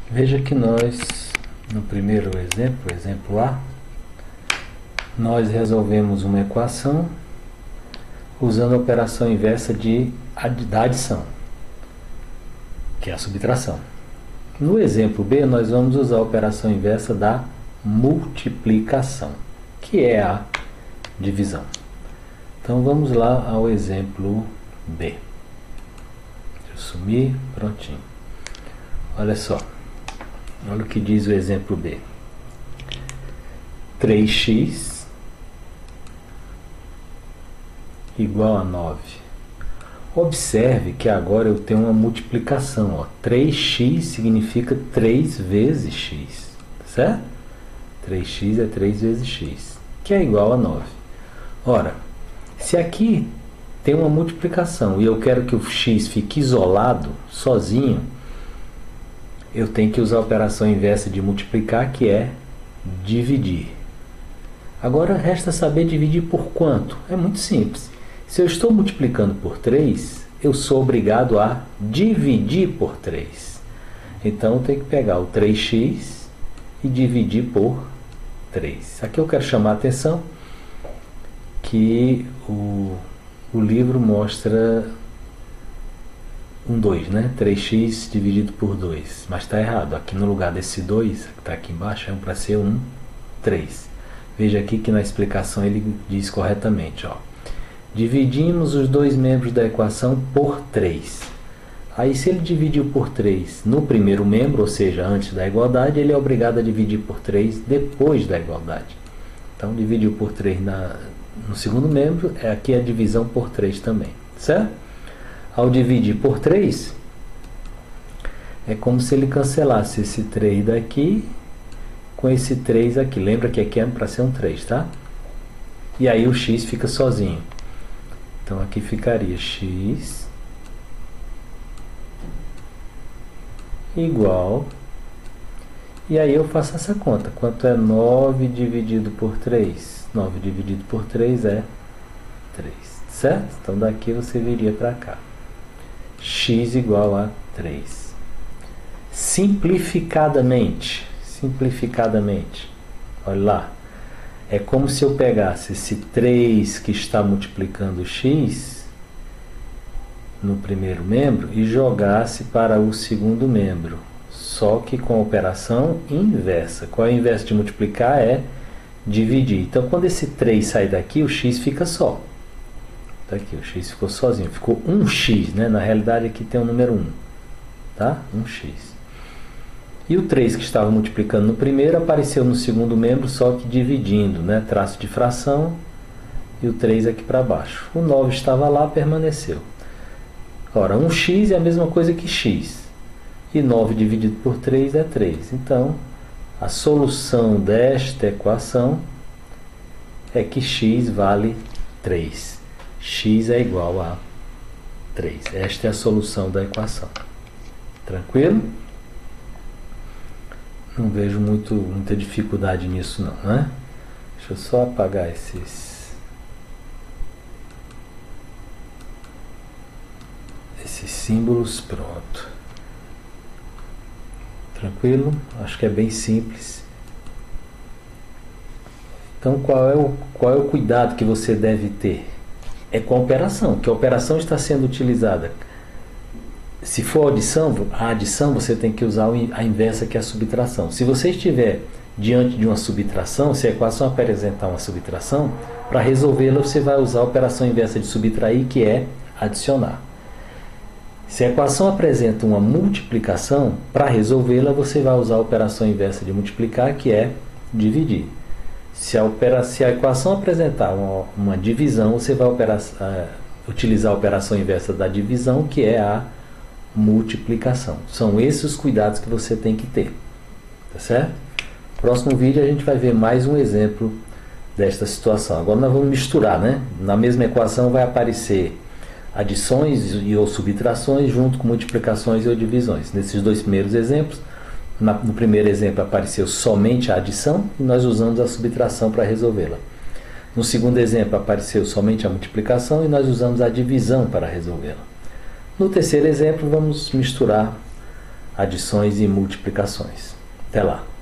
Veja que nós, no primeiro exemplo, exemplo A, nós resolvemos uma equação usando a operação inversa da adição, que é a subtração. No exemplo B, nós vamos usar a operação inversa da multiplicação, que é a divisão. Então vamos lá ao exemplo B. Deixa eu sumir, prontinho. Olha só, olha o que diz o exemplo B. 3x igual a 9. Observe que agora eu tenho uma multiplicação. Ó. 3x significa 3 vezes x, certo? 3x é 3 vezes x, que é igual a 9. Ora, se aqui tem uma multiplicação e eu quero que o x fique isolado, sozinho, eu tenho que usar a operação inversa de multiplicar, que é dividir. Agora resta saber dividir por quanto. É muito simples. Se eu estou multiplicando por 3, eu sou obrigado a dividir por 3. Então eu tenho que pegar o 3x e dividir por 3. Aqui eu quero chamar a atenção que o livro mostra um 2, né? 3x dividido por 2. Mas está errado. Aqui no lugar desse 2, que está aqui embaixo, é para ser um 3. Veja aqui que na explicação ele diz corretamente, ó. Dividimos os dois membros da equação por 3. Aí se ele dividiu por 3 no primeiro membro, ou seja, antes da igualdade, ele é obrigado a dividir por 3 depois da igualdade. Então dividiu por 3 no segundo membro, aqui é a divisão por 3 também, certo? Ao dividir por 3, é como se ele cancelasse esse 3 daqui com esse 3 aqui. Lembra que aqui é para ser um 3, tá? E aí o x fica sozinho. Então aqui ficaria x igual, e aí eu faço essa conta. Quanto é 9 dividido por 3? 9 dividido por 3 é 3, certo? Então daqui você viria para cá. X igual a 3. Simplificadamente, olha lá. É como se eu pegasse esse 3 que está multiplicando x no primeiro membro e jogasse para o segundo membro, só que com a operação inversa. Qual é o inverso de multiplicar? É dividir. Então, quando esse 3 sai daqui, o x fica só. Tá aqui, o x ficou sozinho, ficou 1x, né? Na realidade aqui tem o número 1, tá? 1x. E o 3 que estava multiplicando no primeiro apareceu no segundo membro, só que dividindo, né? Traço de fração e o 3 aqui para baixo. O 9 estava lá, permaneceu. Ora, 1x é a mesma coisa que x. E 9 dividido por 3 é 3. Então, a solução desta equação é que x vale 3. X é igual a 3. Esta é a solução da equação. Tranquilo? Não vejo muita dificuldade nisso não, né? Deixa eu só apagar esses símbolos, pronto. Tranquilo? Acho que é bem simples. Então qual é o cuidado que você deve ter? É com a operação, que a operação está sendo utilizada. Se for a adição você tem que usar a inversa, que é a subtração. Se você estiver diante de uma subtração, se a equação apresentar uma subtração, para resolvê-la você vai usar a operação inversa de subtrair, que é adicionar. Se a equação apresenta uma multiplicação, para resolvê-la você vai usar a operação inversa de multiplicar, que é dividir. Se a equação apresentar uma divisão, você vai utilizar a operação inversa da divisão, que é a multiplicação. São esses os cuidados que você tem que ter. Tá certo? No próximo vídeo a gente vai ver mais um exemplo desta situação. Agora nós vamos misturar, né? Na mesma equação vai aparecer adições ou subtrações junto com multiplicações ou divisões. Nesses dois primeiros exemplos, no primeiro exemplo apareceu somente a adição e nós usamos a subtração para resolvê-la. No segundo exemplo apareceu somente a multiplicação e nós usamos a divisão para resolvê-la. No terceiro exemplo vamos misturar adições e multiplicações. Até lá!